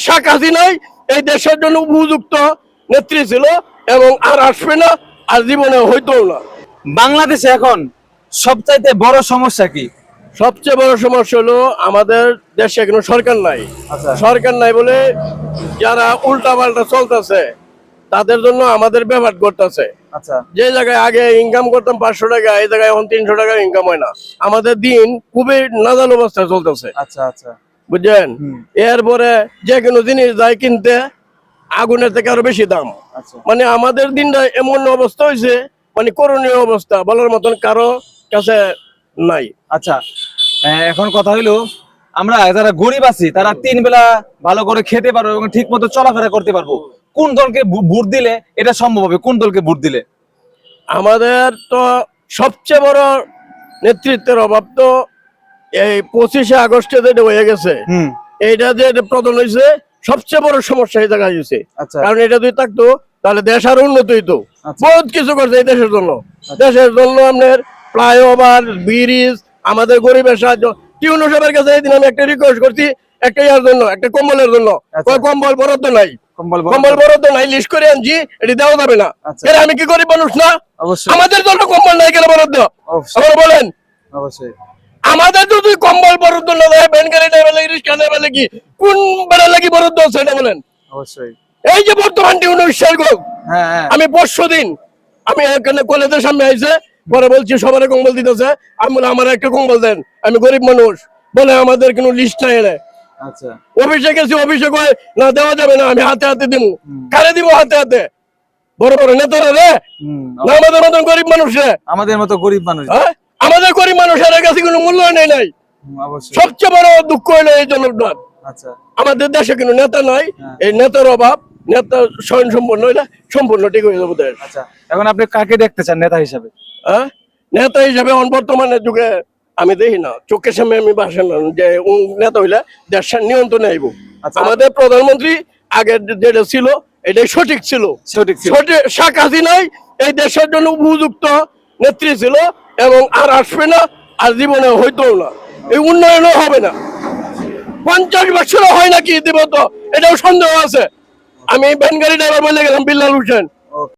শেখ হাসিনাই এই দেশের জন্য উপযুক্ত নেত্রী ছিল এবং আর আসবে না, আর জীবনে হইতো না। বাংলাদেশে এখন সবচাইতে বড় সমস্যা কি? সবচেয়ে বড় সমস্যা হলো আমাদের দেশে কোনো সরকার নাই। আচ্ছা। সরকার নাই বলে যারা উল্টা পাল্টা চলতেছে তাদের জন্য আমাদের ব্যবহার করতেছে। আচ্ছা যে জায়গায় আগে ইনকাম করতাম 500 টাকা, এই জায়গায় এখন 300 টাকা ইনকাম হয় না। আমাদের দিন খুবই নাজাল অবস্থায় চলতেছে, আচ্ছা আচ্ছা বুঝছেন। এরপরে যে কোনো জিনিস যায় কিনতে আগুনের থেকে আরো বেশি দাম। আচ্ছা মানে আমাদের দিনটা এমন অবস্থা হয়েছে, মানে করণীয় অবস্থা বলার মতন কারো কাছে নাই। আচ্ছা এখন কথা হইলো, আমরা যারা গরিব আছি তারা 3 বেলা ভালো করে খেতে পারবো এবং ঠিক মতো চলাফেরা করতে পারবো। কোন দলকে ভোট দিলে এটা সম্ভব হবে? কোন দলকে ভোট দিলে? আমাদের তো সবচেয়ে বড় নেতৃত্বের অভাব তো এই 25শে আগস্টে যেটা হয়ে গেছে, এইটা যে প্রধান হয়েছে সবচেয়ে বড় সমস্যা এই জায়গায় হয়েছে। আচ্ছা কারণ এটা যদি থাকতো তাহলে দেশ আরো উন্নত হইতো। আচ্ছা। বহুত কিছু করছে এই দেশের জন্য। দেশের জন্য আপনার ফ্লাইওভার, ব্রিজ, আমাদের গরিবের সাহায্য। টিউনো সাহেবের কাছে এইদিন আমি একটা রিকোয়েস্ট করছি, একটা ইয়ার জন্য, একটা কম্বলের জন্য। আচ্ছা। কম্বল বরাদ্দ নাই, কম্বল কম্বল বরাদ্দ নাই, লিস্ট করে আনছি, এটি দেওয়া যাবে না। আচ্ছা। এর আমি কি গরিব মানুষ না? অবশ্যই আমাদের জন্য কম্বল নাই কেন বরাদ্দ? অবশ্যই আবার বলেন, অবশ্যই আমাদের যদি কম্বল বরাদ্দ না দেয়, ভ্যান গাড়ি ড্রাইভার লাগি, রিক্সা ড্রাইভার লাগি, কোন বেড়া লাগি বরাদ্দ আছে এটা বলেন। অবশ্যই এই যে বর্তমান টিউনো শেয়ার হ্যাঁ হ্যাঁ আমি পরশুদিন আমি এখানে কলেজের সামনে আইছে, পরে বলছি সবার কম্বল দিতেছে, আমি বলে আমার একটা কম্বল দেন, আমি গরিব মানুষ। বলে আমাদের কোনো লিস্ট নাই এনে। আচ্ছা অফিসে গেছি, অফিসে কয় না দেওয়া যাবে না, আমি হাতে হাতে দিব। কারে দিব হাতে হাতে? বড় বড় নেতারা রে, না আমাদের মতন গরিব মানুষ রে? আমাদের মতো গরিব মানুষ। হ্যাঁ, আমাদের গরিব মানুষের কাছে কোনো মূল্যায়ন নাই। অবশ্যই সবচেয়ে বড় দুঃখ হলো এই জন্য আচ্ছা আমাদের দেশে কোনো নেতা নাই। এই নেতার অভাব, নেতা স্বয়ং সম্পূর্ণ হইলে সম্পূর্ণ ঠিক হয়ে যাবে দেশ। আচ্ছা এখন আপনি কাকে দেখতে চান নেতা হিসাবে? হ্যাঁ, নেতা হিসাবে বর্তমানে যুগে আমি দেখি না, চোখের সামনে আমি বাসেন না যে নেতা হইলে দেশ নিয়ন্ত্রণে আইব। আচ্ছা। আমাদের প্রধানমন্ত্রী আগে যেটা ছিল এটাই সঠিক ছিল। সঠিক ছিল। শেখ হাসিনাই এই দেশের জন্য উপযুক্ত নেত্রী ছিল এবং আর আসবে না, আর জীবনে হইতো না, এই উন্নয়নও হবে না। 50 বছর হয় নাকি দিব, তো এটাও সন্দেহ আছে। আমি ভ্যান গাড়ি ড্রাইভার বলে গেলাম, বিল্লাল হোসেন।